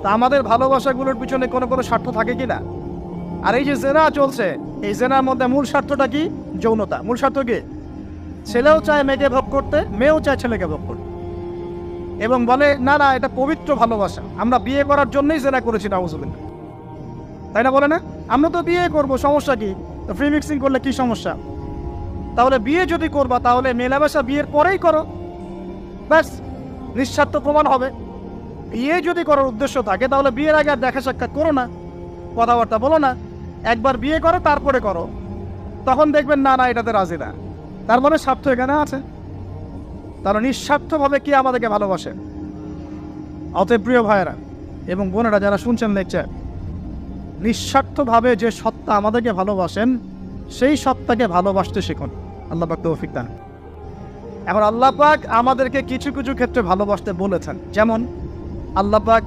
তা আমাদের ভালোবাসাগুলোর পিছনে কোনো কোনো স্বার্থ থাকে কি না? আর এই যে জেনা চলছে, এই জেনার মধ্যে মূল স্বার্থটা কি? যৌনতা। মূল স্বার্থ কি? ছেলেও চায় মেয়েকে ভোগ করতে, মেয়েও চায় ছেলেকে ভোগ করতে, এবং বলে না না এটা পবিত্র ভালোবাসা, আমরা বিয়ে করার জন্যই জেনা করেছি, নাউজুবিল্লাহ। তাই না? বলে না আমরা তো বিয়ে করব, সমস্যা কি? তো ফ্রি মিক্সিং করলে কি সমস্যা? তাহলে বিয়ে যদি করবা তাহলে মেলামেশা বিয়ের পরেই করো, ব্যাস, নিঃস্বার্থ প্রমাণ হবে। বিয়ে যদি করার উদ্দেশ্য থাকে তাহলে বিয়ের আগে আর দেখা সাক্ষাৎ করো না, কথাবার্তা বলো না, একবার বিয়ে করো তারপরে করো, তখন দেখবেন না না এটাতে রাজি না। তার মানে স্বার্থ এখানে আছে। তাহলে নিঃস্বার্থভাবে কে আমাদেরকে ভালোবাসে? অতএব প্রিয় ভাইয়েরা এবং বোনেরা যারা শুনছেন লেকচার, নিঃস্বার্থভাবে যে সত্তা আমাদেরকে ভালোবাসেন সেই সত্তাকে ভালোবাসতে শিখুন। আল্লাহ পাক তৌফিক দান। এখন আল্লাহ পাক আমাদেরকে কিছু কিছু ক্ষেত্রে ভালোবাসতে বলেছেন, যেমন আল্লাহ পাক